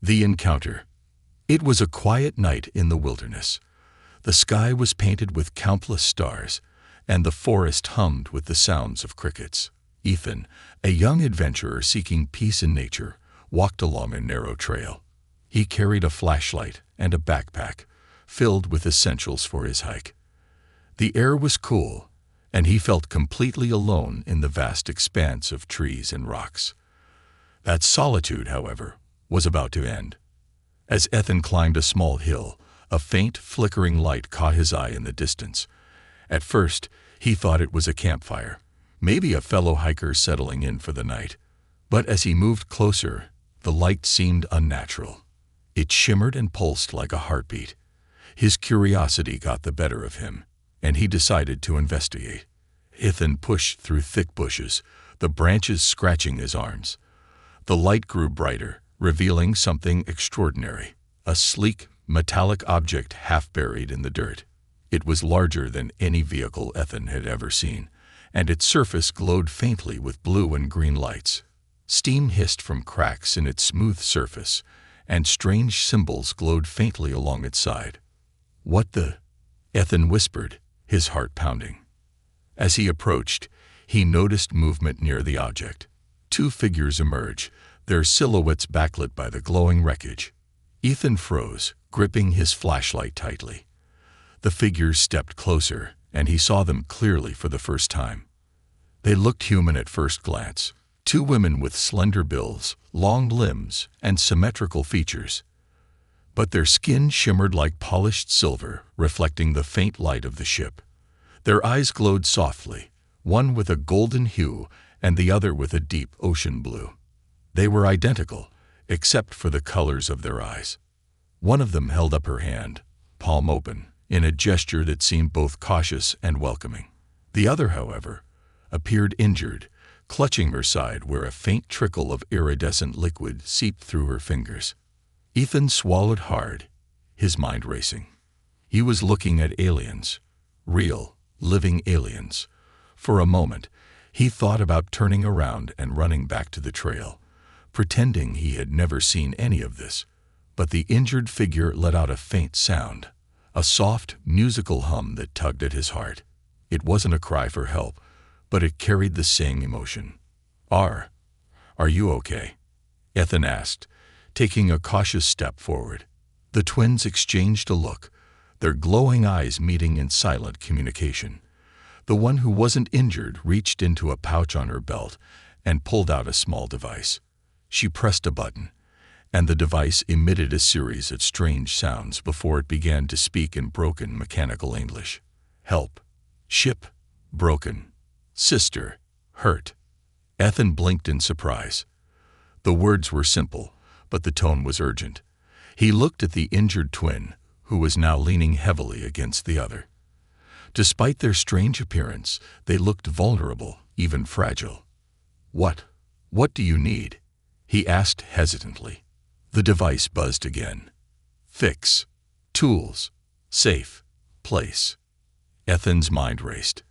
The encounter. It was a quiet night in the wilderness. The sky was painted with countless stars, and the forest hummed with the sounds of crickets. Ethan, a young adventurer seeking peace in nature, walked along a narrow trail. He carried a flashlight and a backpack, filled with essentials for his hike. The air was cool, and he felt completely alone in the vast expanse of trees and rocks. That solitude, however, was about to end. As Ethan climbed a small hill, a faint, flickering light caught his eye in the distance. At first, he thought it was a campfire, maybe a fellow hiker settling in for the night. But as he moved closer, the light seemed unnatural. It shimmered and pulsed like a heartbeat. His curiosity got the better of him, and he decided to investigate. Ethan pushed through thick bushes, the branches scratching his arms. The light grew brighter, revealing something extraordinary, a sleek, metallic object half buried in the dirt. It was larger than any vehicle Ethan had ever seen, and its surface glowed faintly with blue and green lights. Steam hissed from cracks in its smooth surface, and strange symbols glowed faintly along its side. "What the?" Ethan whispered, his heart pounding. As he approached, he noticed movement near the object. Two figures emerged, their silhouettes backlit by the glowing wreckage. Ethan froze, gripping his flashlight tightly. The figures stepped closer, and he saw them clearly for the first time. They looked human at first glance, two women with slender bills, long limbs, and symmetrical features. But their skin shimmered like polished silver, reflecting the faint light of the ship. Their eyes glowed softly, one with a golden hue and the other with a deep ocean blue. They were identical, except for the colors of their eyes. One of them held up her hand, palm open, in a gesture that seemed both cautious and welcoming. The other, however, appeared injured, clutching her side where a faint trickle of iridescent liquid seeped through her fingers. Ethan swallowed hard, his mind racing. He was looking at aliens, real, living aliens. For a moment, he thought about turning around and running back to the trail, pretending he had never seen any of this. But the injured figure let out a faint sound, a soft, musical hum that tugged at his heart. It wasn't a cry for help, but it carried the same emotion. Are you okay?" Ethan asked, taking a cautious step forward. The twins exchanged a look, their glowing eyes meeting in silent communication. The one who wasn't injured reached into a pouch on her belt and pulled out a small device. She pressed a button, and the device emitted a series of strange sounds before it began to speak in broken mechanical English. "Help. Ship. Broken. Sister. Hurt." Ethan blinked in surprise. The words were simple, but the tone was urgent. He looked at the injured twin, who was now leaning heavily against the other. Despite their strange appearance, they looked vulnerable, even fragile. What do you need?" he asked hesitantly. The device buzzed again. "Fix. Tools. Safe. Place." Ethan's mind raced.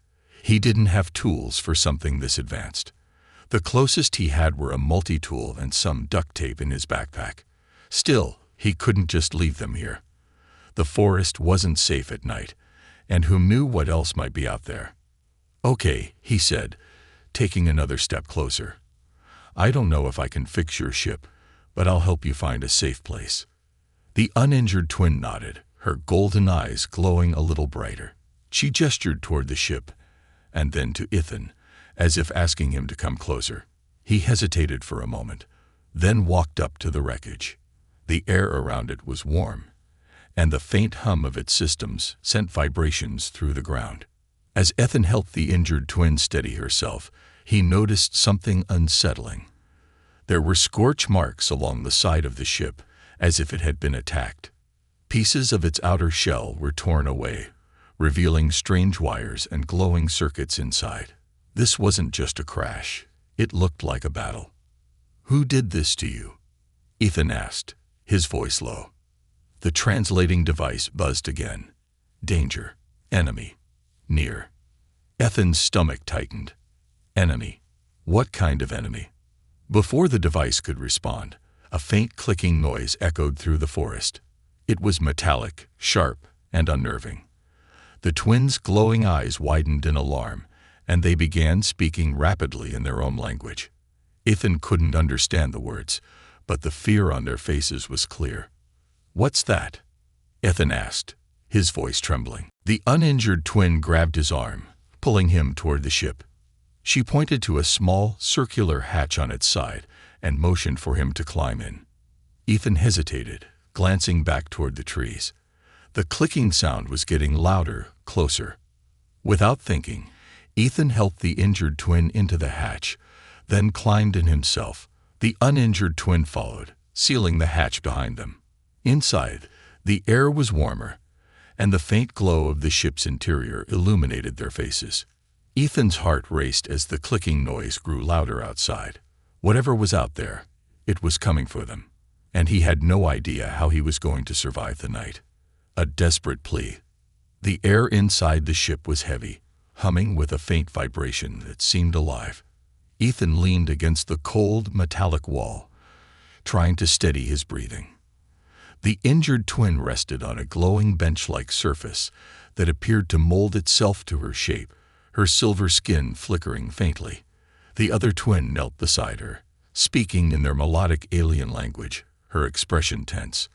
He didn't have tools for something this advanced. The closest he had were a multi-tool and some duct tape in his backpack. Still, he couldn't just leave them here. The forest wasn't safe at night, and who knew what else might be out there? "Okay," he said, taking another step closer. "I don't know if I can fix your ship, but I'll help you find a safe place." The uninjured twin nodded, her golden eyes glowing a little brighter. She gestured toward the ship, and then to Ethan, as if asking him to come closer. He hesitated for a moment, then walked up to the wreckage. The air around it was warm, and the faint hum of its systems sent vibrations through the ground. As Ethan helped the injured twin steady herself, he noticed something unsettling. There were scorch marks along the side of the ship, as if it had been attacked. Pieces of its outer shell were torn away, revealing strange wires and glowing circuits inside. This wasn't just a crash. It looked like a battle. "Who did this to you?" Ethan asked, his voice low. The translating device buzzed again. "Danger. Enemy. Near." Ethan's stomach tightened. "Enemy? What kind of enemy?" Before the device could respond, A faint clicking noise echoed through the forest. It was metallic, sharp, and unnerving. The twins' glowing eyes widened in alarm, and they began speaking rapidly in their own language. Ethan couldn't understand the words, but the fear on their faces was clear. "What's that?" Ethan asked, his voice trembling. The uninjured twin grabbed his arm, pulling him toward the ship. She pointed to a small, circular hatch on its side and motioned for him to climb in. Ethan hesitated, glancing back toward the trees. The clicking sound was getting louder, closer. Without thinking, Ethan helped the injured twin into the hatch, then climbed in himself. The uninjured twin followed, sealing the hatch behind them. Inside, the air was warmer, and the faint glow of the ship's interior illuminated their faces. Ethan's heart raced as the clicking noise grew louder outside. Whatever was out there, it was coming for them, and he had no idea how he was going to survive the night. A desperate plea. The air inside the ship was heavy, humming with a faint vibration that seemed alive. Ethan leaned against the cold, metallic wall, trying to steady his breathing. The injured twin rested on a glowing bench-like surface that appeared to mold itself to her shape, her silver skin flickering faintly. The other twin knelt beside her, speaking in their melodic alien language, her expression tense.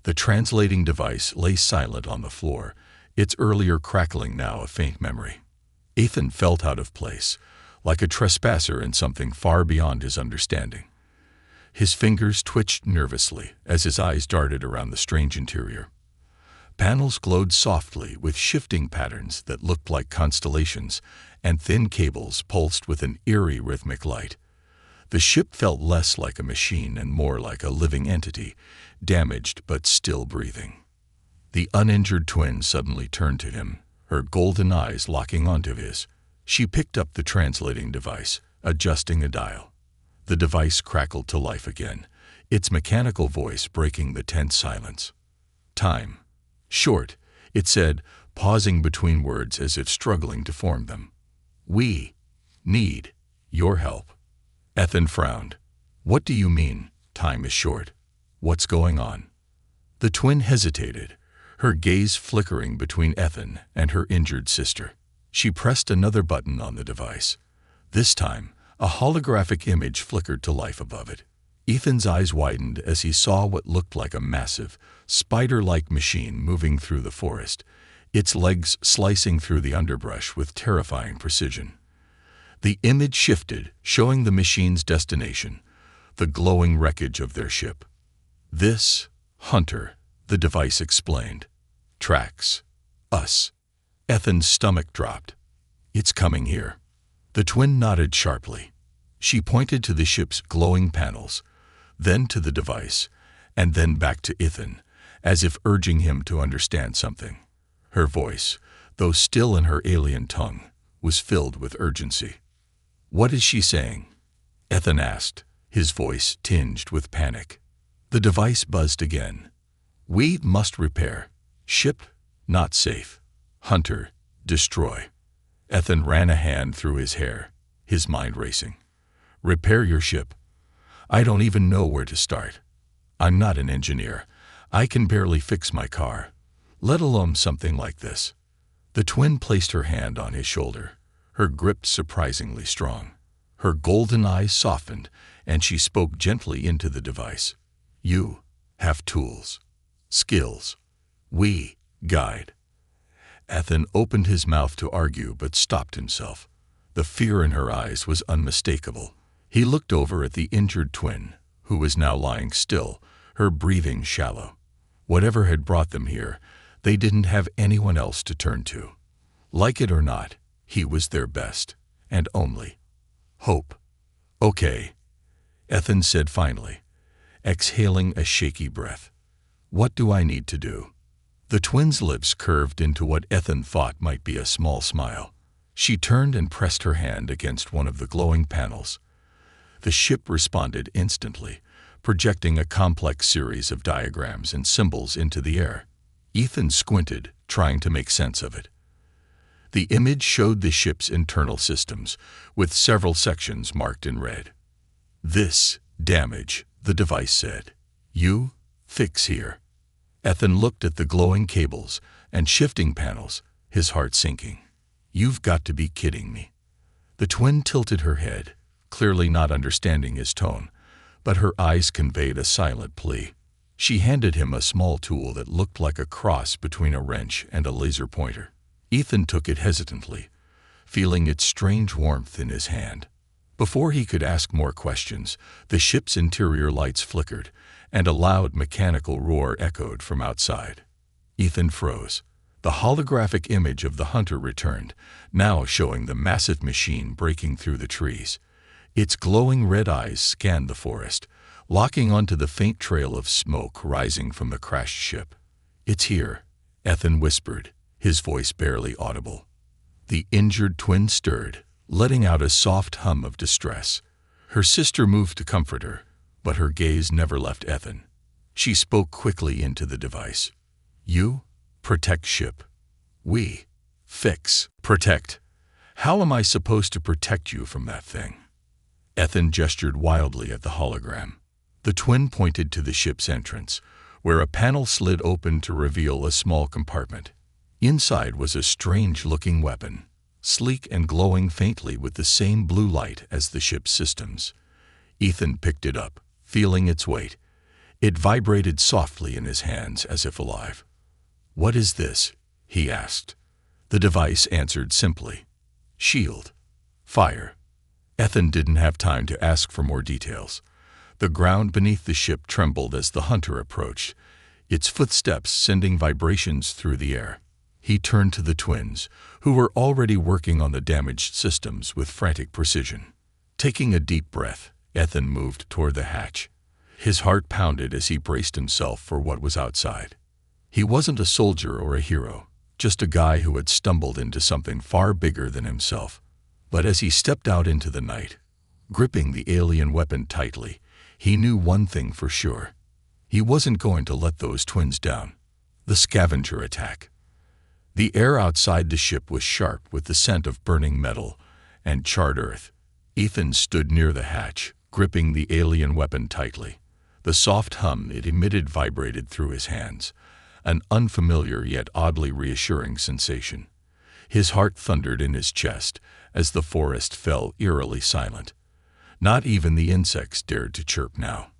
The translating device lay silent on the floor, its earlier crackling now a faint memory. Ethan felt out of place, like a trespasser in something far beyond his understanding. His fingers twitched nervously as his eyes darted around the strange interior. Panels glowed softly with shifting patterns that looked like constellations, and thin cables pulsed with an eerie rhythmic light. The ship felt less like a machine and more like a living entity, damaged but still breathing. The uninjured twin suddenly turned to him, her golden eyes locking onto his. She picked up the translating device, adjusting a dial. The device crackled to life again, its mechanical voice breaking the tense silence. "Time. Short," it said, pausing between words as if struggling to form them. "We need your help." Ethan frowned. "What do you mean, time is short? What's going on?" The twin hesitated, her gaze flickering between Ethan and her injured sister. She pressed another button on the device. This time, a holographic image flickered to life above it. Ethan's eyes widened as he saw what looked like a massive, spider-like machine moving through the forest, its legs slicing through the underbrush with terrifying precision. The image shifted, showing the machine's destination, the glowing wreckage of their ship. "This, Hunter," the device explained, "tracks us." Ethan's stomach dropped. "It's coming here." The twin nodded sharply. She pointed to the ship's glowing panels, then to the device, and then back to Ethan, as if urging him to understand something. Her voice, though still in her alien tongue, was filled with urgency. "What is she saying?" Ethan asked, his voice tinged with panic. The device buzzed again. "We must repair. Ship, not safe. Hunter, destroy." Ethan ran a hand through his hair, his mind racing. "Repair your ship? I don't even know where to start. I'm not an engineer. I can barely fix my car, let alone something like this." The twin placed her hand on his shoulder, her grip surprisingly strong. Her golden eyes softened, and she spoke gently into the device. "You have tools, skills. We guide." Ethan opened his mouth to argue but stopped himself. The fear in her eyes was unmistakable. He looked over at the injured twin, who was now lying still, her breathing shallow. Whatever had brought them here, they didn't have anyone else to turn to. Like it or not, he was their best, and only hope. "Okay," Ethan said finally, exhaling a shaky breath. "What do I need to do?" The twins' lips curved into what Ethan thought might be a small smile. She turned and pressed her hand against one of the glowing panels. The ship responded instantly, projecting a complex series of diagrams and symbols into the air. Ethan squinted, trying to make sense of it. The image showed the ship's internal systems, with several sections marked in red. "This damage," the device said. "You, fix here." Ethan looked at the glowing cables and shifting panels, his heart sinking. "You've got to be kidding me." The twin tilted her head, clearly not understanding his tone, but her eyes conveyed a silent plea. She handed him a small tool that looked like a cross between a wrench and a laser pointer. Ethan took it hesitantly, feeling its strange warmth in his hand. Before he could ask more questions, the ship's interior lights flickered, and a loud mechanical roar echoed from outside. Ethan froze. The holographic image of the hunter returned, now showing the massive machine breaking through the trees. Its glowing red eyes scanned the forest, locking onto the faint trail of smoke rising from the crashed ship. "It's here," Ethan whispered, his voice barely audible. The injured twin stirred, letting out a soft hum of distress. Her sister moved to comfort her, but her gaze never left Ethan. She spoke quickly into the device. "You protect ship. We fix protect. How am I supposed to protect you from that thing?" Ethan gestured wildly at the hologram. The twin pointed to the ship's entrance, where a panel slid open to reveal a small compartment. Inside was a strange-looking weapon, sleek and glowing faintly with the same blue light as the ship's systems. Ethan picked it up, feeling its weight. It vibrated softly in his hands as if alive. "What is this?" he asked. The device answered simply. "Shield. Fire." Ethan didn't have time to ask for more details. The ground beneath the ship trembled as the hunter approached, its footsteps sending vibrations through the air. He turned to the twins, who were already working on the damaged systems with frantic precision. Taking a deep breath, Ethan moved toward the hatch. His heart pounded as he braced himself for what was outside. He wasn't a soldier or a hero, just a guy who had stumbled into something far bigger than himself. But as he stepped out into the night, gripping the alien weapon tightly, he knew one thing for sure. He wasn't going to let those twins down. The scavenger attack. The air outside the ship was sharp with the scent of burning metal and charred earth. Ethan stood near the hatch, gripping the alien weapon tightly. The soft hum it emitted vibrated through his hands, an unfamiliar yet oddly reassuring sensation. His heart thundered in his chest as the forest fell eerily silent. Not even the insects dared to chirp now.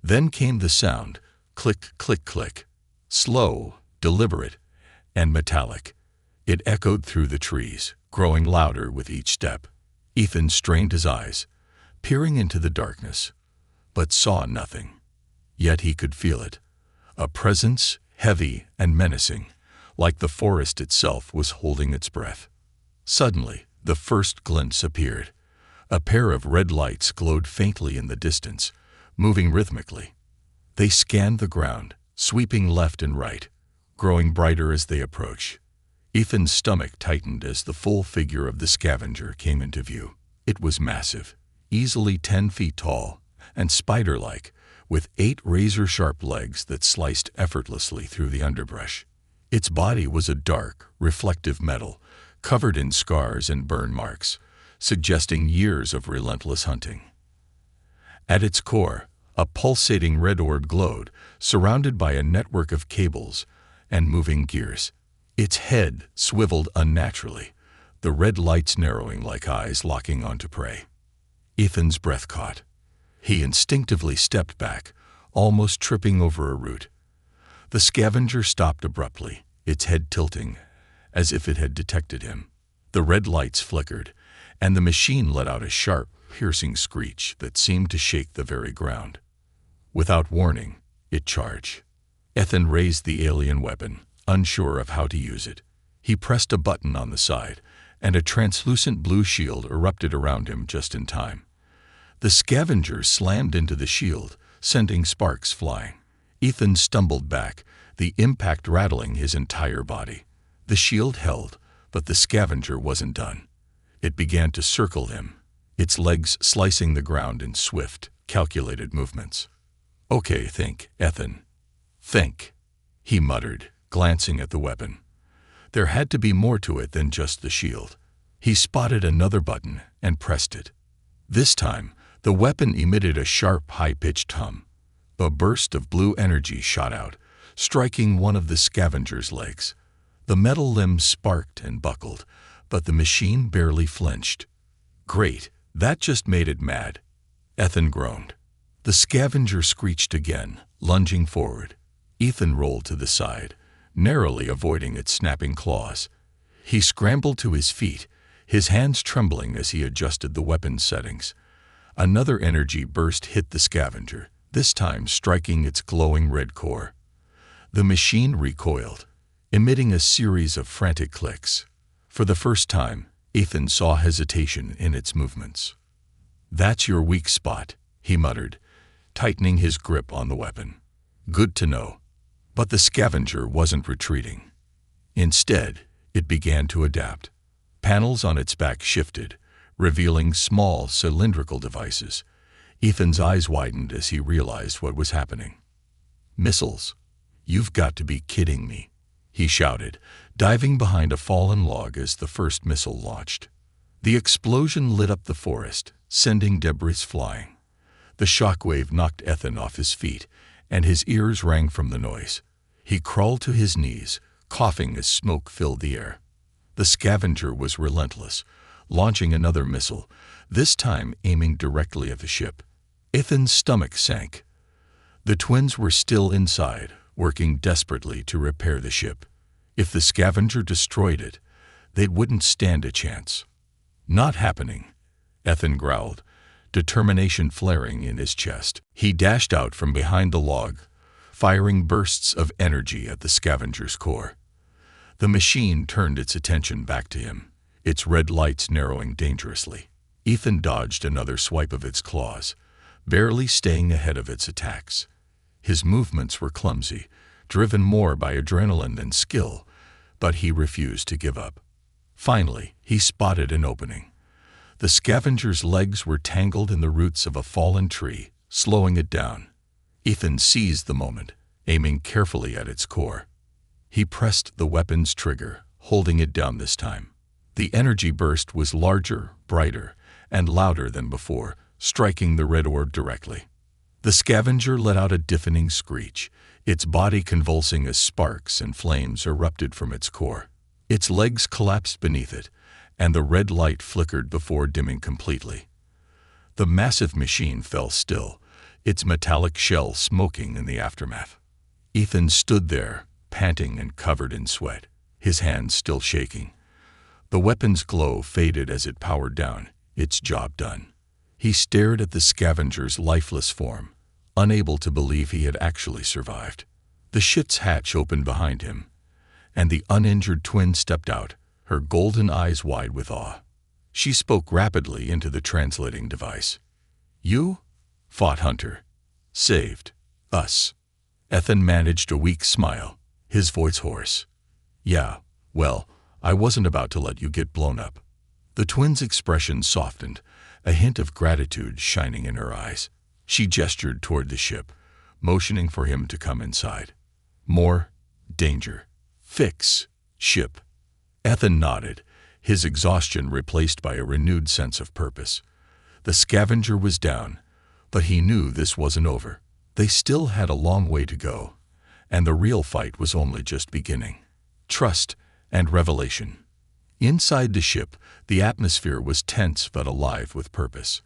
Then came the sound, click, click, click, slow, deliberate, and metallic. It echoed through the trees, growing louder with each step. Ethan strained his eyes, peering into the darkness, but saw nothing. Yet he could feel it, a presence heavy and menacing, like the forest itself was holding its breath. Suddenly, the first glimpse appeared. A pair of red lights glowed faintly in the distance, moving rhythmically. They scanned the ground, sweeping left and right, growing brighter as they approached. Ethan's stomach tightened as the full figure of the scavenger came into view. It was massive, easily 10 feet tall, and spider-like, with 8 razor-sharp legs that sliced effortlessly through the underbrush. Its body was a dark, reflective metal, covered in scars and burn marks, suggesting years of relentless hunting. At its core, a pulsating red orb glowed, surrounded by a network of cables and moving gears. Its head swiveled unnaturally, the red lights narrowing like eyes locking onto prey. Ethan's breath caught. He instinctively stepped back, almost tripping over a root. The scavenger stopped abruptly, its head tilting, as if it had detected him. The red lights flickered, and the machine let out a sharp, piercing screech that seemed to shake the very ground. Without warning, it charged. Ethan raised the alien weapon, unsure of how to use it. He pressed a button on the side, and a translucent blue shield erupted around him just in time. The scavenger slammed into the shield, sending sparks flying. Ethan stumbled back, the impact rattling his entire body. The shield held, but the scavenger wasn't done. It began to circle him, its legs slicing the ground in swift, calculated movements. "Okay, think, Ethan. Think," he muttered, glancing at the weapon. There had to be more to it than just the shield. He spotted another button and pressed it. This time, The weapon emitted a sharp, high-pitched hum. A burst of blue energy shot out, striking one of the scavenger's legs. The metal limb sparked and buckled, but the machine barely flinched. "Great, that just made it mad," Ethan groaned. The scavenger screeched again, lunging forward. Ethan rolled to the side, narrowly avoiding its snapping claws. He scrambled to his feet, his hands trembling as he adjusted the weapon's settings. Another energy burst hit the scavenger, this time striking its glowing red core. The machine recoiled, emitting a series of frantic clicks. For the first time, Ethan saw hesitation in its movements. "That's your weak spot," he muttered, tightening his grip on the weapon. "Good to know." But the scavenger wasn't retreating. Instead, it began to adapt. Panels on its back shifted, revealing small, cylindrical devices. Ethan's eyes widened as he realized what was happening. "Missiles. You've got to be kidding me," he shouted, diving behind a fallen log as the first missile launched. The explosion lit up the forest, sending debris flying. The shockwave knocked Ethan off his feet, and his ears rang from the noise. He crawled to his knees, coughing as smoke filled the air. The scavenger was relentless, launching another missile, this time aiming directly at the ship. Ethan's stomach sank. The twins were still inside, working desperately to repair the ship. If the scavenger destroyed it, they wouldn't stand a chance. "Not happening," Ethan growled, determination flaring in his chest. He dashed out from behind the log, firing bursts of energy at the scavenger's core. The machine turned its attention back to him, its red lights narrowing dangerously. Ethan dodged another swipe of its claws, barely staying ahead of its attacks. His movements were clumsy, driven more by adrenaline than skill, but he refused to give up. Finally, he spotted an opening. The scavenger's legs were tangled in the roots of a fallen tree, slowing it down. Ethan seized the moment, aiming carefully at its core. He pressed the weapon's trigger, holding it down this time. The energy burst was larger, brighter, and louder than before, striking the red orb directly. The scavenger let out a deafening screech, its body convulsing as sparks and flames erupted from its core. Its legs collapsed beneath it, and the red light flickered before dimming completely. The massive machine fell still, its metallic shell smoking in the aftermath. Ethan stood there, panting and covered in sweat, his hands still shaking. The weapon's glow faded as it powered down, its job done. He stared at the scavenger's lifeless form, unable to believe he had actually survived. The ship's hatch opened behind him, and the uninjured twin stepped out, her golden eyes wide with awe. She spoke rapidly into the translating device. "You fought Hunter. Saved us." Ethan managed a weak smile, his voice hoarse. "Yeah, well, I wasn't about to let you get blown up." The twin's expression softened, a hint of gratitude shining in her eyes. She gestured toward the ship, motioning for him to come inside. "More danger. Fix ship." Ethan nodded, his exhaustion replaced by a renewed sense of purpose. The scavenger was down, but he knew this wasn't over. They still had a long way to go, and the real fight was only just beginning. Trust and revelation. Inside the ship, the atmosphere was tense but alive with purpose.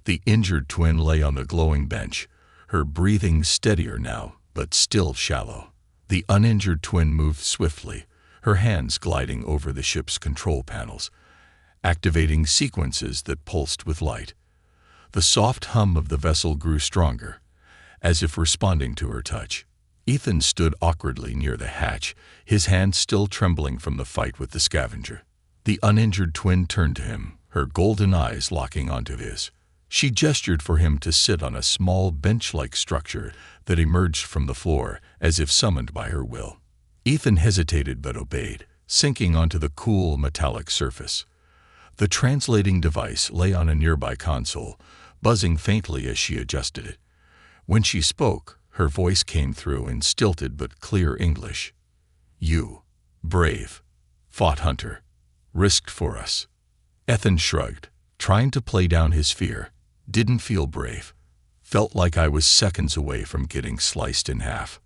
The injured twin lay on the glowing bench, her breathing steadier now, but still shallow. The uninjured twin moved swiftly, her hands gliding over the ship's control panels, activating sequences that pulsed with light. The soft hum of the vessel grew stronger, as if responding to her touch. Ethan stood awkwardly near the hatch, his hands still trembling from the fight with the scavenger. The uninjured twin turned to him, her golden eyes locking onto his. She gestured for him to sit on a small bench-like structure that emerged from the floor, as if summoned by her will. Ethan hesitated but obeyed, sinking onto the cool, metallic surface. The translating device lay on a nearby console, buzzing faintly as she adjusted it. When she spoke, her voice came through in stilted but clear English. "You, brave, fought Hunter, risked for us." Ethan shrugged, trying to play down his fear. Didn't feel brave. Felt like I was seconds away from getting sliced in half.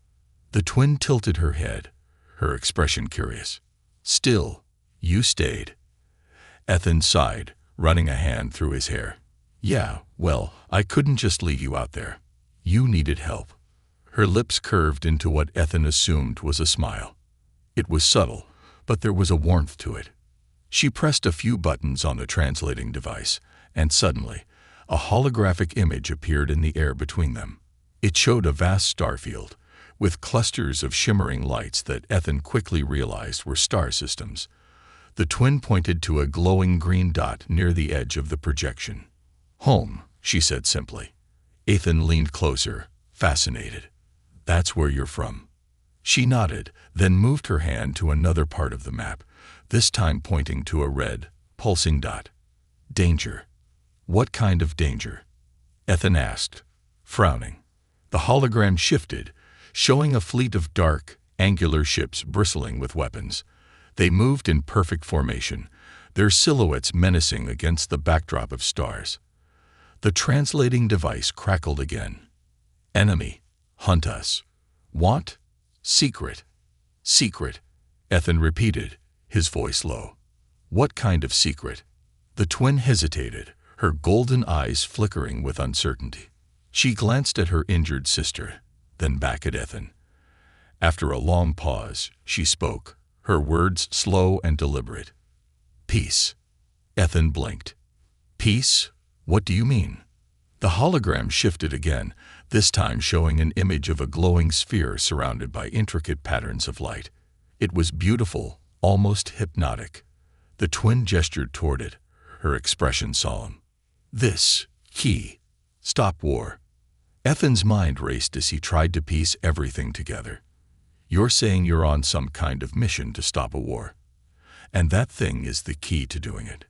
The twin tilted her head, her expression curious. Still, you stayed. Ethan sighed, running a hand through his hair. Yeah, well, I couldn't just leave you out there. You needed help. Her lips curved into what Ethan assumed was a smile. It was subtle, but there was a warmth to it. She pressed a few buttons on the translating device, and suddenly, a holographic image appeared in the air between them. It showed a vast starfield, with clusters of shimmering lights that Ethan quickly realized were star systems. The twin pointed to a glowing green dot near the edge of the projection. Home, she said simply. Ethan leaned closer, fascinated. That's where you're from. She nodded, then moved her hand to another part of the map, this time pointing to a red, pulsing dot. Danger. What kind of danger? Ethan asked, frowning. The hologram shifted, showing a fleet of dark, angular ships bristling with weapons. They moved in perfect formation, their silhouettes menacing against the backdrop of stars. The translating device crackled again. Enemy. Hunt us. Want? Secret. Secret. Ethan repeated, his voice low. What kind of secret? The twin hesitated, her golden eyes flickering with uncertainty. She glanced at her injured sister, then back at Ethan. After a long pause, she spoke, her words slow and deliberate. Peace. Ethan blinked. Peace? What do you mean? The hologram shifted again, this time showing an image of a glowing sphere surrounded by intricate patterns of light. It was beautiful, almost hypnotic. The twin gestured toward it, her expression solemn. This, key. Stop war. Ethan's mind raced as he tried to piece everything together. You're saying you're on some kind of mission to stop a war. And that thing is the key to doing it.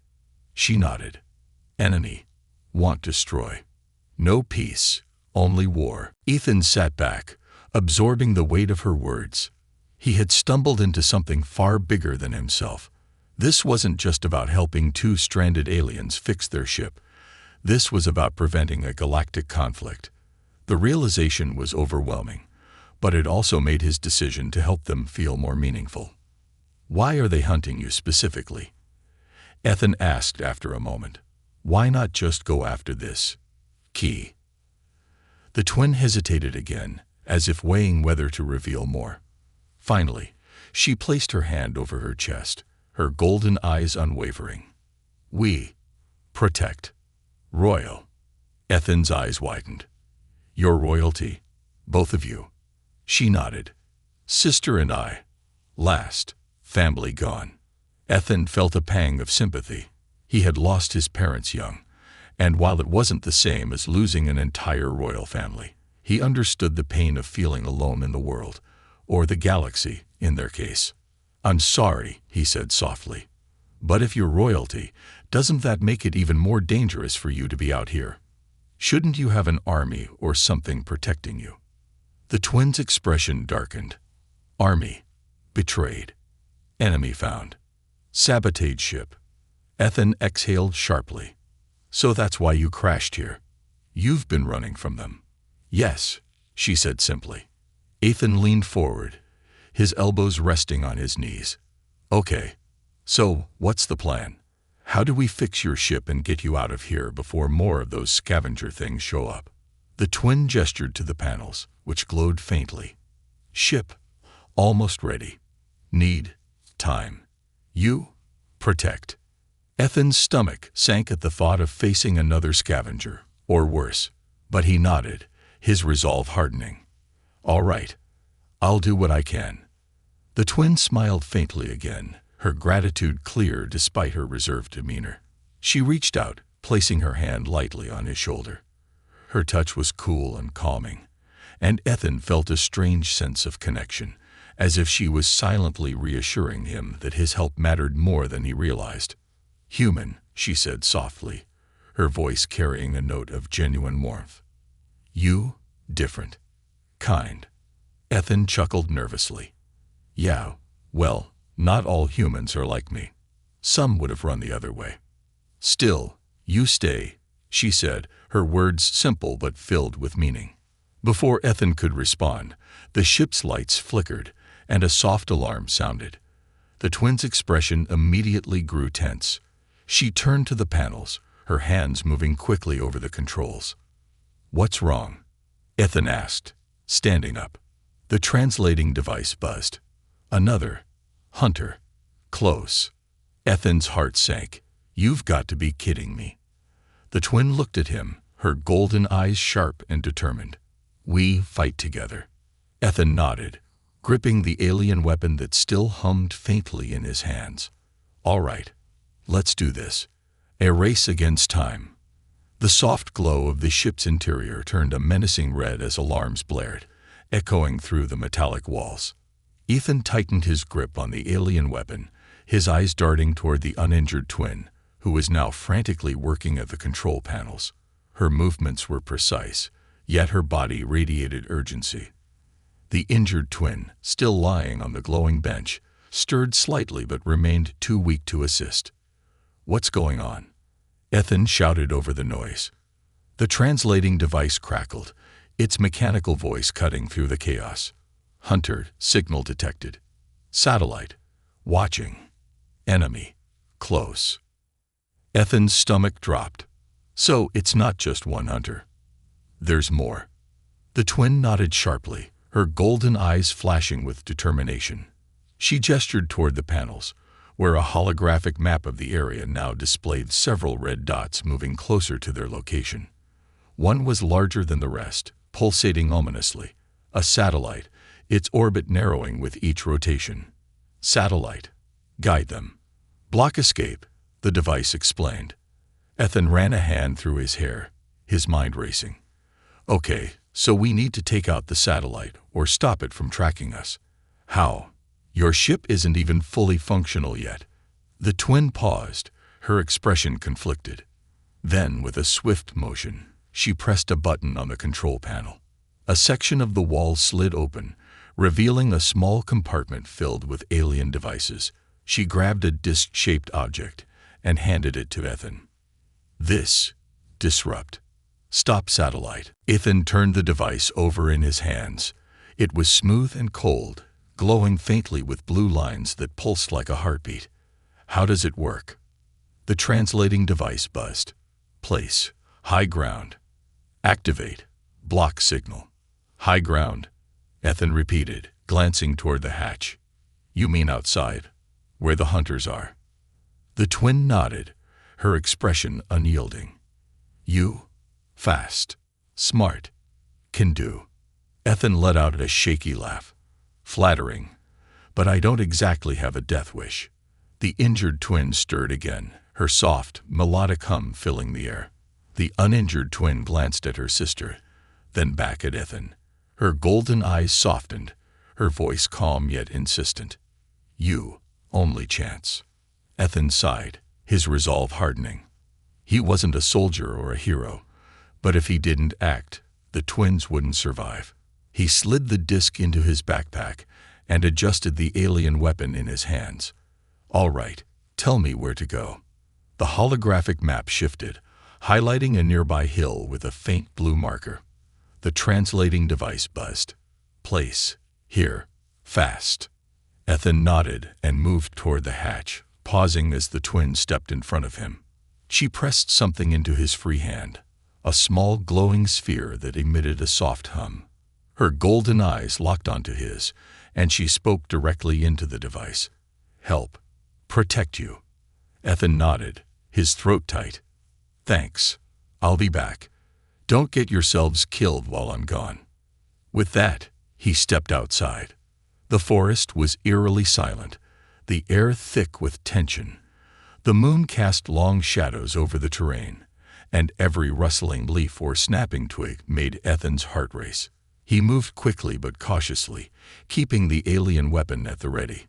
She nodded. Enemy. Want destroy. No peace, only war. Ethan sat back, absorbing the weight of her words. He had stumbled into something far bigger than himself. This wasn't just about helping two stranded aliens fix their ship. This was about preventing a galactic conflict. The realization was overwhelming, but it also made his decision to help them feel more meaningful. Why are they hunting you specifically? Ethan asked after a moment. Why not just go after this key? The twin hesitated again, as if weighing whether to reveal more. Finally, she placed her hand over her chest, her golden eyes unwavering. We protect. Royal. Ethan's eyes widened. Your royalty, both of you. She nodded. Sister and I. Last. Family gone. Ethan felt a pang of sympathy. He had lost his parents young, and while it wasn't the same as losing an entire royal family, he understood the pain of feeling alone in the world, or the galaxy, in their case. I'm sorry, he said softly. But if you're royalty, doesn't that make it even more dangerous for you to be out here? Shouldn't you have an army or something protecting you? The twins' expression darkened. Army. Betrayed. Enemy found. Sabotage ship. Ethan exhaled sharply. So that's why you crashed here. You've been running from them. Yes, she said simply. Ethan leaned forward, his elbows resting on his knees. Okay, so what's the plan? How do we fix your ship and get you out of here before more of those scavenger things show up? The twin gestured to the panels, which glowed faintly. Ship, almost ready. Need, time. You, protect. Ethan's stomach sank at the thought of facing another scavenger, or worse, but he nodded, his resolve hardening. All right, I'll do what I can. The twin smiled faintly again, her gratitude clear despite her reserved demeanor. She reached out, placing her hand lightly on his shoulder. Her touch was cool and calming, and Ethan felt a strange sense of connection, as if she was silently reassuring him that his help mattered more than he realized. Human, she said softly, her voice carrying a note of genuine warmth. You, different. Kind. Ethan chuckled nervously. Yeah, well, not all humans are like me. Some would have run the other way. Still, you stay, she said, her words simple but filled with meaning. Before Ethan could respond, the ship's lights flickered and a soft alarm sounded. The twins' expression immediately grew tense. She turned to the panels, her hands moving quickly over the controls. "What's wrong?" Ethan asked, standing up. The translating device buzzed. "Another. Hunter. Close." Ethan's heart sank. "You've got to be kidding me." The twin looked at him, her golden eyes sharp and determined. "We fight together." Ethan nodded, gripping the alien weapon that still hummed faintly in his hands. "All right, let's do this. A race against time." The soft glow of the ship's interior turned a menacing red as alarms blared, echoing through the metallic walls. Ethan tightened his grip on the alien weapon, his eyes darting toward the uninjured twin, who was now frantically working at the control panels. Her movements were precise, yet her body radiated urgency. The injured twin, still lying on the glowing bench, stirred slightly but remained too weak to assist. "What's going on?" Ethan shouted over the noise. The translating device crackled, its mechanical voice cutting through the chaos. "Hunter, signal detected. Satellite. Watching. Enemy. Close." Ethan's stomach dropped. "So it's not just one hunter. There's more." The twin nodded sharply, her golden eyes flashing with determination. She gestured toward the panels, where a holographic map of the area now displayed several red dots moving closer to their location. One was larger than the rest, pulsating ominously. A satellite, its orbit narrowing with each rotation. "Satellite. Guide them. Block escape," the device explained. Ethan ran a hand through his hair, his mind racing. "Okay, so we need to take out the satellite or stop it from tracking us. How? Your ship isn't even fully functional yet." The twin paused, her expression conflicted. Then, with a swift motion, she pressed a button on the control panel. A section of the wall slid open, revealing a small compartment filled with alien devices. She grabbed a disc-shaped object and handed it to Ethan. "This. Disrupt. Stop satellite." Ethan turned the device over in his hands. It was smooth and cold, glowing faintly with blue lines that pulsed like a heartbeat. "How does it work?" The translating device buzzed. "Place. High ground. Activate. Block signal. High ground," Ethan repeated, glancing toward the hatch. "You mean outside, where the hunters are?" The twin nodded, her expression unyielding. "You? Fast. Smart. Can do." Ethan let out a shaky laugh. "Flattering, but I don't exactly have a death wish." The injured twin stirred again, her soft, melodic hum filling the air. The uninjured twin glanced at her sister, then back at Ethan. Her golden eyes softened, her voice calm yet insistent. "You, only chance." Ethan sighed, his resolve hardening. He wasn't a soldier or a hero, but if he didn't act, the twins wouldn't survive. He slid the disc into his backpack and adjusted the alien weapon in his hands. "All right, tell me where to go." The holographic map shifted, highlighting a nearby hill with a faint blue marker. The translating device buzzed. "Place. Here. Fast." Ethan nodded and moved toward the hatch, pausing as the twin stepped in front of him. She pressed something into his free hand, a small glowing sphere that emitted a soft hum. Her golden eyes locked onto his, and she spoke directly into the device. "Help. Protect you." Ethan nodded, his throat tight. "Thanks. I'll be back. Don't get yourselves killed while I'm gone." With that, he stepped outside. The forest was eerily silent, the air thick with tension. The moon cast long shadows over the terrain, and every rustling leaf or snapping twig made Ethan's heart race. He moved quickly but cautiously, keeping the alien weapon at the ready.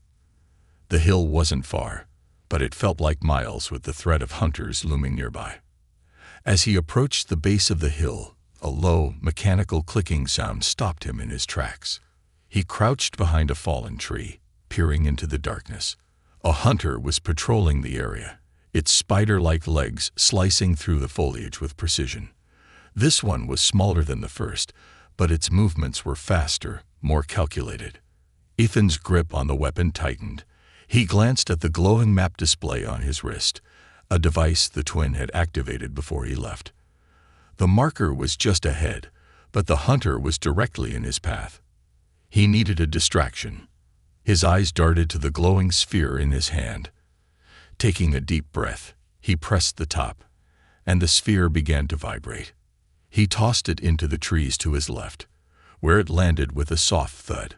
The hill wasn't far, but it felt like miles with the threat of hunters looming nearby. As he approached the base of the hill, a low, mechanical clicking sound stopped him in his tracks. He crouched behind a fallen tree, peering into the darkness. A hunter was patrolling the area, its spider-like legs slicing through the foliage with precision. This one was smaller than the first, but its movements were faster, more calculated. Ethan's grip on the weapon tightened. He glanced at the glowing map display on his wrist, a device the twin had activated before he left. The marker was just ahead, but the hunter was directly in his path. He needed a distraction. His eyes darted to the glowing sphere in his hand. Taking a deep breath, he pressed the top, and the sphere began to vibrate. He tossed it into the trees to his left, where it landed with a soft thud.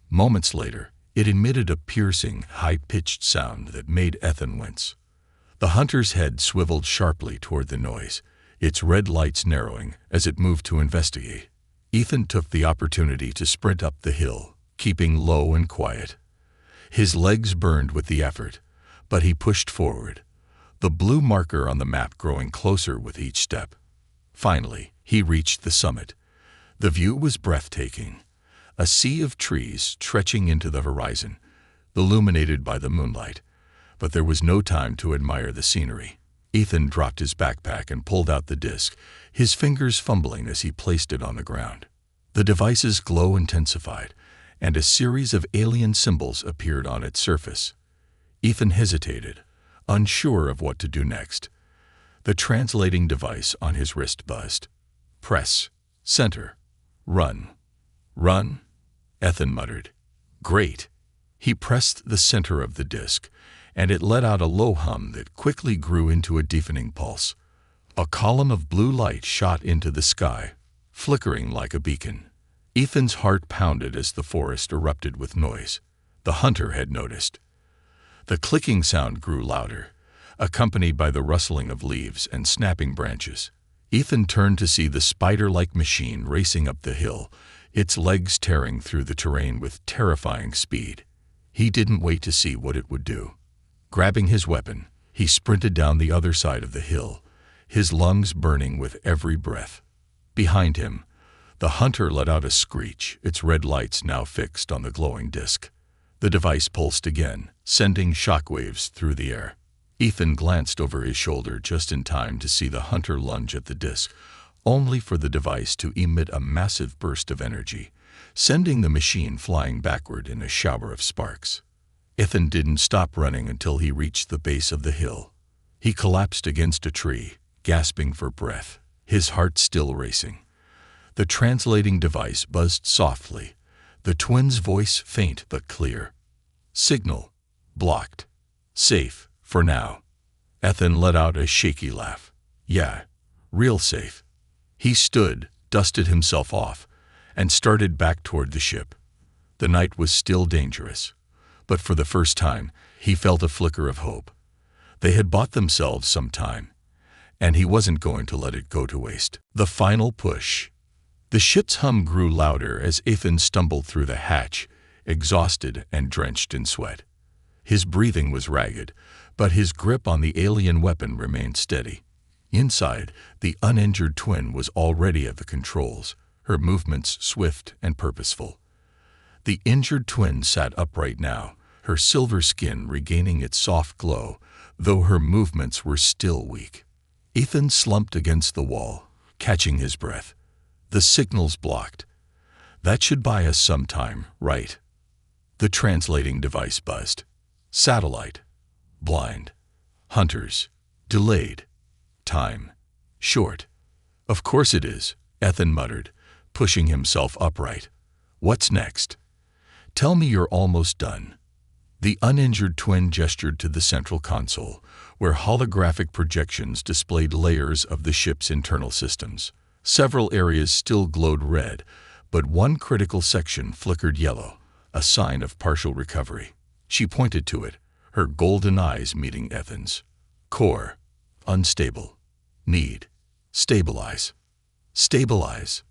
Moments later, it emitted a piercing, high-pitched sound that made Ethan wince. The hunter's head swiveled sharply toward the noise, its red lights narrowing as it moved to investigate. Ethan took the opportunity to sprint up the hill, keeping low and quiet. His legs burned with the effort, but he pushed forward, the blue marker on the map growing closer with each step. Finally, he reached the summit. The view was breathtaking, a sea of trees stretching into the horizon, illuminated by the moonlight. But there was no time to admire the scenery. Ethan dropped his backpack and pulled out the disc, his fingers fumbling as he placed it on the ground. The device's glow intensified, and a series of alien symbols appeared on its surface. Ethan hesitated, unsure of what to do next. The translating device on his wrist buzzed. "Press. Center. Run." "Run?" Ethan muttered. "Great." He pressed the center of the disc, and it let out a low hum that quickly grew into a deafening pulse. A column of blue light shot into the sky, flickering like a beacon. Ethan's heart pounded as the forest erupted with noise. The hunter had noticed. The clicking sound grew louder, accompanied by the rustling of leaves and snapping branches. Ethan turned to see the spider-like machine racing up the hill, its legs tearing through the terrain with terrifying speed. He didn't wait to see what it would do. Grabbing his weapon, he sprinted down the other side of the hill, his lungs burning with every breath. Behind him, the hunter let out a screech, its red lights now fixed on the glowing disc. The device pulsed again, sending shockwaves through the air. Ethan glanced over his shoulder just in time to see the hunter lunge at the disc, only for the device to emit a massive burst of energy, sending the machine flying backward in a shower of sparks. Ethan didn't stop running until he reached the base of the hill. He collapsed against a tree, gasping for breath, his heart still racing. The translating device buzzed softly, the twin's voice faint but clear. "Signal. Blocked. Safe, for now." Ethan let out a shaky laugh. "Yeah, real safe." He stood, dusted himself off, and started back toward the ship. The night was still dangerous, but for the first time, he felt a flicker of hope. They had bought themselves some time, and he wasn't going to let it go to waste. The final push. The ship's hum grew louder as Ethan stumbled through the hatch, exhausted and drenched in sweat. His breathing was ragged, but his grip on the alien weapon remained steady. Inside, the uninjured twin was already at the controls, her movements swift and purposeful. The injured twin sat upright now, her silver skin regaining its soft glow, though her movements were still weak. Ethan slumped against the wall, catching his breath. The signal's blocked. That should buy us some time, right? The translating device buzzed. "Satellite. Blind. Hunters. Delayed. Time. Short." "Of course it is," Ethan muttered, pushing himself upright. "What's next? Tell me you're almost done." The uninjured twin gestured to the central console, where holographic projections displayed layers of the ship's internal systems. Several areas still glowed red, but one critical section flickered yellow, a sign of partial recovery. She pointed to it, her golden eyes meeting Ethan's. "Core. Unstable. Need. Stabilize." "Stabilize,"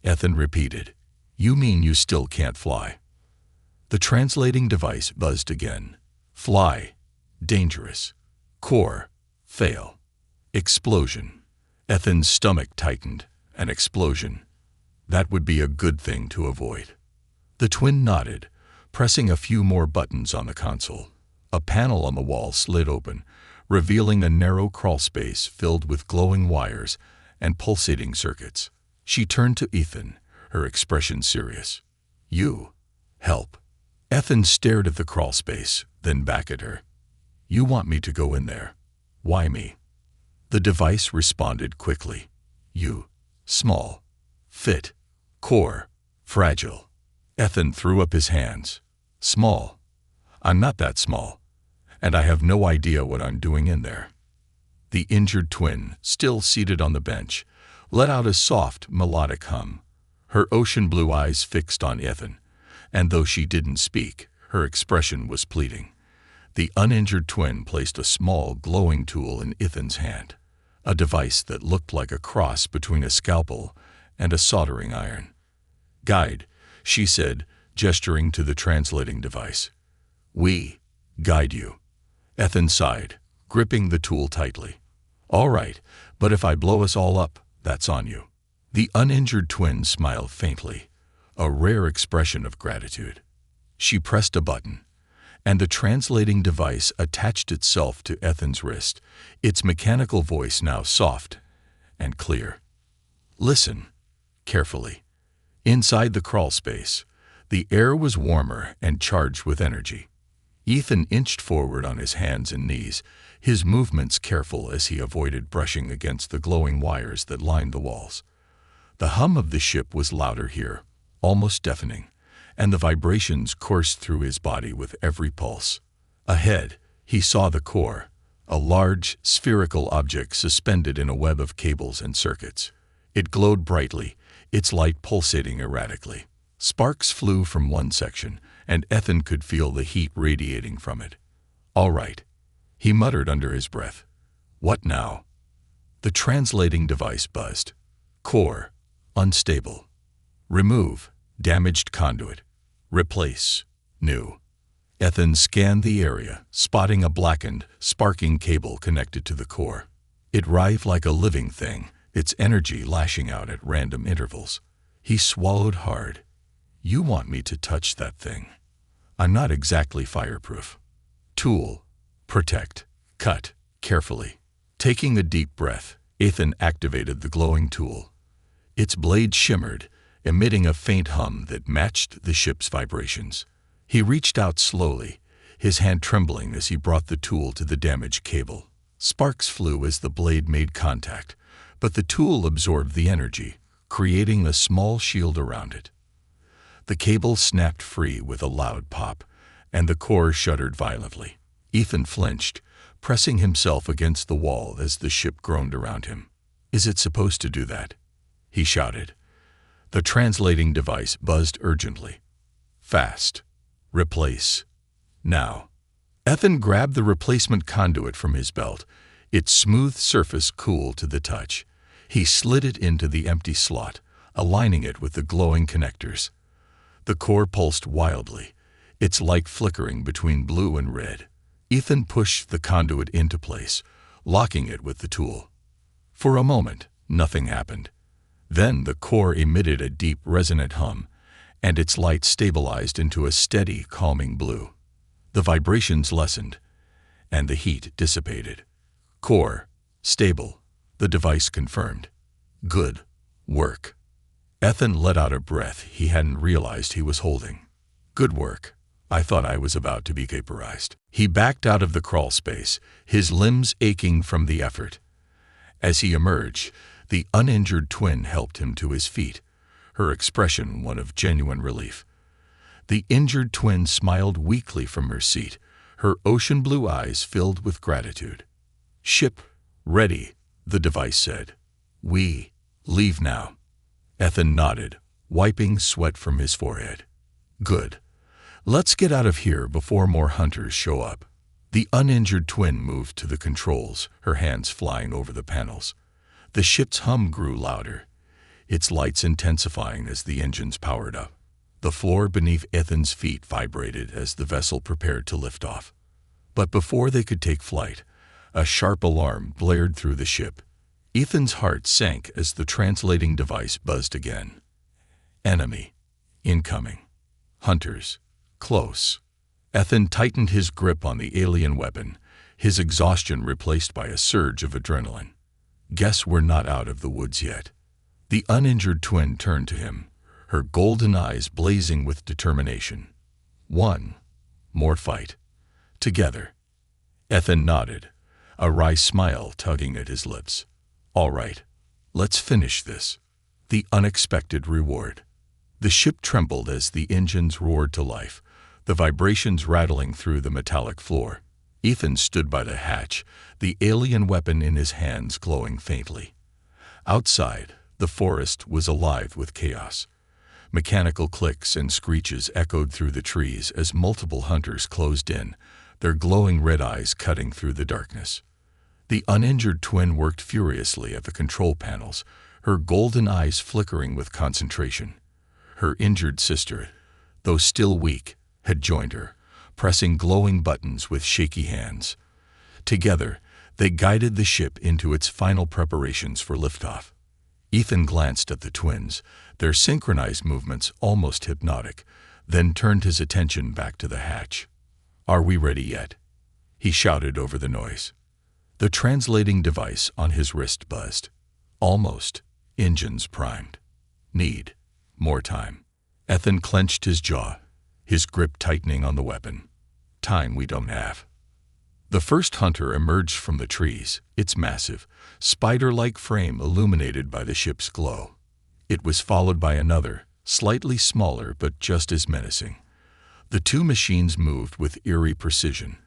Ethan repeated. "You mean you still can't fly?" The translating device buzzed again. "Fly. Dangerous. Core. Fail. Explosion." Ethan's stomach tightened. An explosion. That would be a good thing to avoid. The twin nodded, pressing a few more buttons on the console. A panel on the wall slid open, revealing a narrow crawlspace filled with glowing wires and pulsating circuits. She turned to Ethan, her expression serious. "You. Help." Ethan stared at the crawlspace, then back at her. "You want me to go in there? Why me?" The device responded quickly. "You. Small. Fit. Core. Fragile." Ethan threw up his hands. "Small? I'm not that small. And I have no idea what I'm doing in there." The injured twin, still seated on the bench, let out a soft, melodic hum, her ocean blue eyes fixed on Ethan, and though she didn't speak, her expression was pleading. The uninjured twin placed a small, glowing tool in Ethan's hand, a device that looked like a cross between a scalpel and a soldering iron. "Guide," she said, gesturing to the translating device. "We guide you." Ethan sighed, gripping the tool tightly. "All right, but if I blow us all up, that's on you." The uninjured twin smiled faintly, a rare expression of gratitude. She pressed a button, and the translating device attached itself to Ethan's wrist, its mechanical voice now soft and clear. "Listen carefully." Inside the crawlspace, the air was warmer and charged with energy. Ethan inched forward on his hands and knees, his movements careful as he avoided brushing against the glowing wires that lined the walls. The hum of the ship was louder here, almost deafening, and the vibrations coursed through his body with every pulse. Ahead, he saw the core, a large, spherical object suspended in a web of cables and circuits. It glowed brightly, its light pulsating erratically. Sparks flew from one section, and Ethan could feel the heat radiating from it. "All right," he muttered under his breath. "What now?" The translating device buzzed. "Core. Unstable. Remove. Damaged conduit. Replace. New." Ethan scanned the area, spotting a blackened, sparking cable connected to the core. It writhed like a living thing, its energy lashing out at random intervals. He swallowed hard. "You want me to touch that thing? I'm not exactly fireproof." Tool. Protect. Cut. Carefully. Taking a deep breath, Ethan activated the glowing tool. Its blade shimmered, emitting a faint hum that matched the ship's vibrations. He reached out slowly, his hand trembling as he brought the tool to the damaged cable. Sparks flew as the blade made contact, but the tool absorbed the energy, creating a small shield around it. The cable snapped free with a loud pop, and the core shuddered violently. Ethan flinched, pressing himself against the wall as the ship groaned around him. "Is it supposed to do that?" he shouted. The translating device buzzed urgently. "Fast. Replace. Now." Ethan grabbed the replacement conduit from his belt, its smooth surface cool to the touch. He slid it into the empty slot, aligning it with the glowing connectors. The core pulsed wildly, its light flickering between blue and red. Ethan pushed the conduit into place, locking it with the tool. For a moment, nothing happened. Then the core emitted a deep, resonant hum, and its light stabilized into a steady, calming blue. The vibrations lessened, and the heat dissipated. "Core. Stable," the device confirmed. "Good work." Ethan let out a breath he hadn't realized he was holding. "Good work. I thought I was about to be vaporized." He backed out of the crawl space, his limbs aching from the effort. As he emerged, the uninjured twin helped him to his feet, her expression one of genuine relief. The injured twin smiled weakly from her seat, her ocean blue eyes filled with gratitude. "Ship ready," the device said. "We leave now." Ethan nodded, wiping sweat from his forehead. "Good. Let's get out of here before more hunters show up." The uninjured twin moved to the controls, her hands flying over the panels. The ship's hum grew louder, its lights intensifying as the engines powered up. The floor beneath Ethan's feet vibrated as the vessel prepared to lift off. But before they could take flight, a sharp alarm blared through the ship. Ethan's heart sank as the translating device buzzed again. "Enemy. Incoming. Hunters. Close." Ethan tightened his grip on the alien weapon, his exhaustion replaced by a surge of adrenaline. Guess we're not out of the woods yet. The uninjured twin turned to him, her golden eyes blazing with determination. One more fight. Together. Ethan nodded, a wry smile tugging at his lips. All right, let's finish this. The unexpected reward. The ship trembled as the engines roared to life, the vibrations rattling through the metallic floor. Ethan stood by the hatch, the alien weapon in his hands glowing faintly. Outside, the forest was alive with chaos. Mechanical clicks and screeches echoed through the trees as multiple hunters closed in, their glowing red eyes cutting through the darkness. The uninjured twin worked furiously at the control panels, her golden eyes flickering with concentration. Her injured sister, though still weak, had joined her, pressing glowing buttons with shaky hands. Together, they guided the ship into its final preparations for liftoff. Ethan glanced at the twins, their synchronized movements almost hypnotic, then turned his attention back to the hatch. "Are we ready yet?" he shouted over the noise. The translating device on his wrist buzzed. "Almost. Engines primed. Need more time." Ethan clenched his jaw, his grip tightening on the weapon. "Time we don't have." The first hunter emerged from the trees, its massive, spider-like frame illuminated by the ship's glow. It was followed by another, slightly smaller but just as menacing. The two machines moved with eerie precision,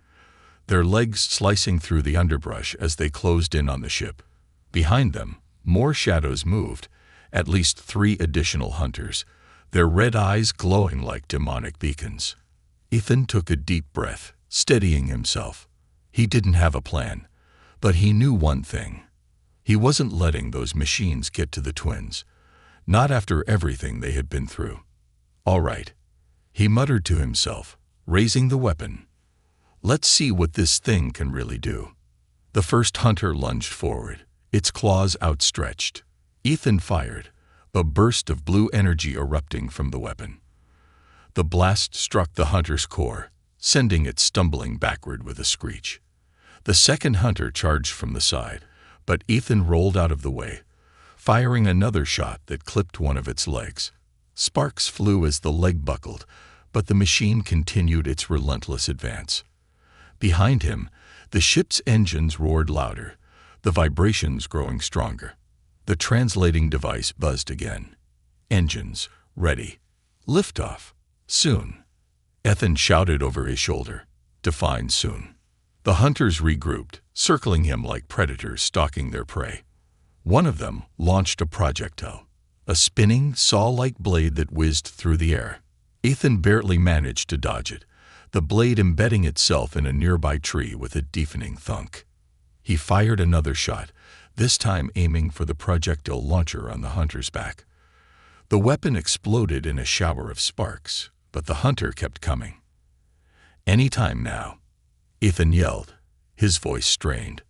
their legs slicing through the underbrush as they closed in on the ship. Behind them, more shadows moved, at least 3 additional hunters, their red eyes glowing like demonic beacons. Ethan took a deep breath, steadying himself. He didn't have a plan, but he knew one thing. He wasn't letting those machines get to the twins, not after everything they had been through. "All right," he muttered to himself, raising the weapon. "Let's see what this thing can really do." The first hunter lunged forward, its claws outstretched. Ethan fired, a burst of blue energy erupting from the weapon. The blast struck the hunter's core, sending it stumbling backward with a screech. The second hunter charged from the side, but Ethan rolled out of the way, firing another shot that clipped one of its legs. Sparks flew as the leg buckled, but the machine continued its relentless advance. Behind him, the ship's engines roared louder, the vibrations growing stronger. The translating device buzzed again. "Engines, ready. Liftoff. Soon." Ethan shouted over his shoulder. "Define soon." The hunters regrouped, circling him like predators stalking their prey. One of them launched a projectile, a spinning, saw-like blade that whizzed through the air. Ethan barely managed to dodge it, the blade embedding itself in a nearby tree with a deafening thunk. He fired another shot, this time aiming for the projectile launcher on the hunter's back. The weapon exploded in a shower of sparks, but the hunter kept coming. "Any time now," Ethan yelled, his voice strained.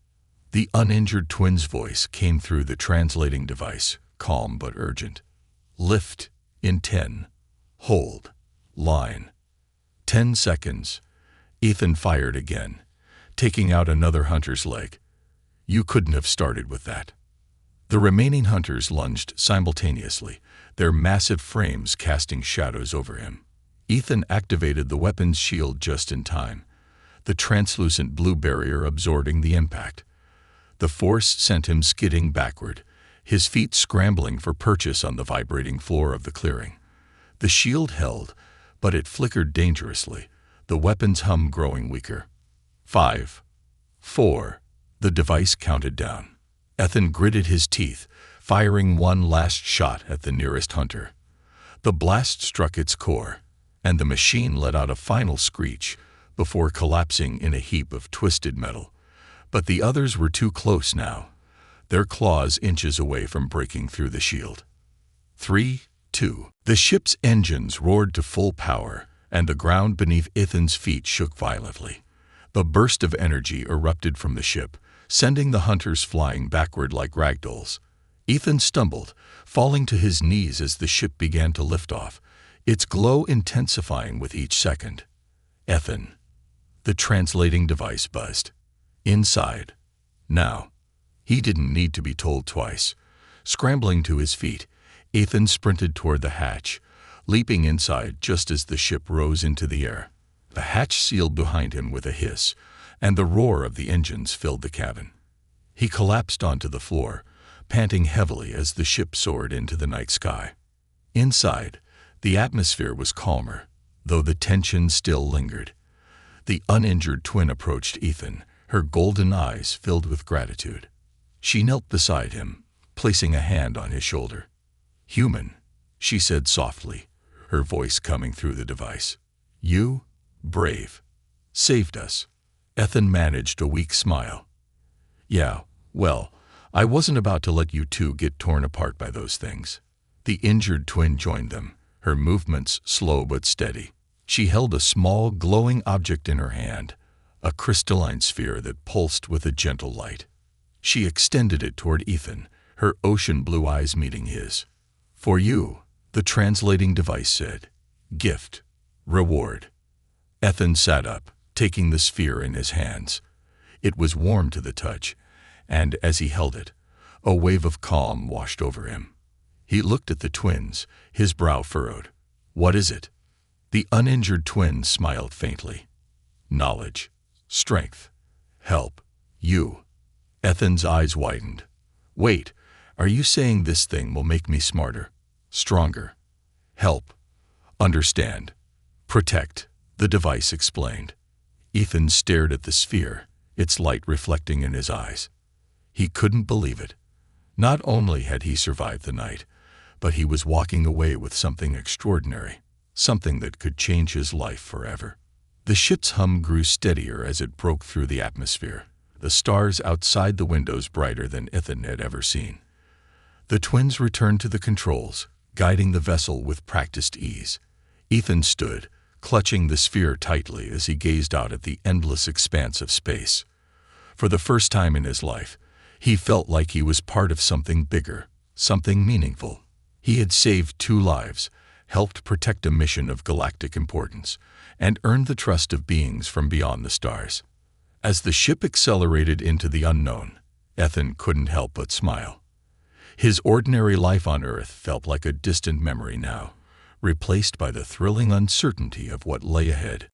The uninjured twin's voice came through the translating device, calm but urgent. "Lift in 10. Hold. Line." 10 seconds. Ethan fired again, taking out another hunter's leg. You couldn't have started with that. The remaining hunters lunged simultaneously, their massive frames casting shadows over him. Ethan activated the weapon's shield just in time, the translucent blue barrier absorbing the impact. The force sent him skidding backward, his feet scrambling for purchase on the vibrating floor of the clearing. The shield held, but it flickered dangerously, the weapon's hum growing weaker. 5, 4, the device counted down. Ethan gritted his teeth, firing one last shot at the nearest hunter. The blast struck its core, and the machine let out a final screech before collapsing in a heap of twisted metal. But the others were too close now, their claws inches away from breaking through the shield. 3, 2. The ship's engines roared to full power, and the ground beneath Ethan's feet shook violently. A burst of energy erupted from the ship, sending the hunters flying backward like ragdolls. Ethan stumbled, falling to his knees as the ship began to lift off, its glow intensifying with each second. "Ethan." The translating device buzzed. Inside. Now. He didn't need to be told twice. Scrambling to his feet, Ethan sprinted toward the hatch, leaping inside just as the ship rose into the air. The hatch sealed behind him with a hiss, and the roar of the engines filled the cabin. He collapsed onto the floor, panting heavily as the ship soared into the night sky. Inside, the atmosphere was calmer, though the tension still lingered. The uninjured twin approached Ethan, her golden eyes filled with gratitude. She knelt beside him, placing a hand on his shoulder. "Human," she said softly, her voice coming through the device. "You, brave, saved us." Ethan managed a weak smile. "Yeah, well, I wasn't about to let you two get torn apart by those things." The injured twin joined them, her movements slow but steady. She held a small, glowing object in her hand, a crystalline sphere that pulsed with a gentle light. She extended it toward Ethan, her ocean blue eyes meeting his. "For you," the translating device said. "Gift. Reward." Ethan sat up, taking the sphere in his hands. It was warm to the touch, and as he held it, a wave of calm washed over him. He looked at the twins, his brow furrowed. "What is it?" The uninjured twin smiled faintly. "Knowledge. Strength. Help. You." Ethan's eyes widened. "Wait, are you saying this thing will make me smarter? Stronger? Help? Understand? Protect," the device explained. Ethan stared at the sphere, its light reflecting in his eyes. He couldn't believe it. Not only had he survived the night, but he was walking away with something extraordinary, something that could change his life forever. The ship's hum grew steadier as it broke through the atmosphere, the stars outside the windows brighter than Ethan had ever seen. The twins returned to the controls, guiding the vessel with practiced ease. Ethan stood, clutching the sphere tightly as he gazed out at the endless expanse of space. For the first time in his life, he felt like he was part of something bigger, something meaningful. He had saved 2 lives, helped protect a mission of galactic importance, and earned the trust of beings from beyond the stars. As the ship accelerated into the unknown, Ethan couldn't help but smile. His ordinary life on Earth felt like a distant memory now, replaced by the thrilling uncertainty of what lay ahead.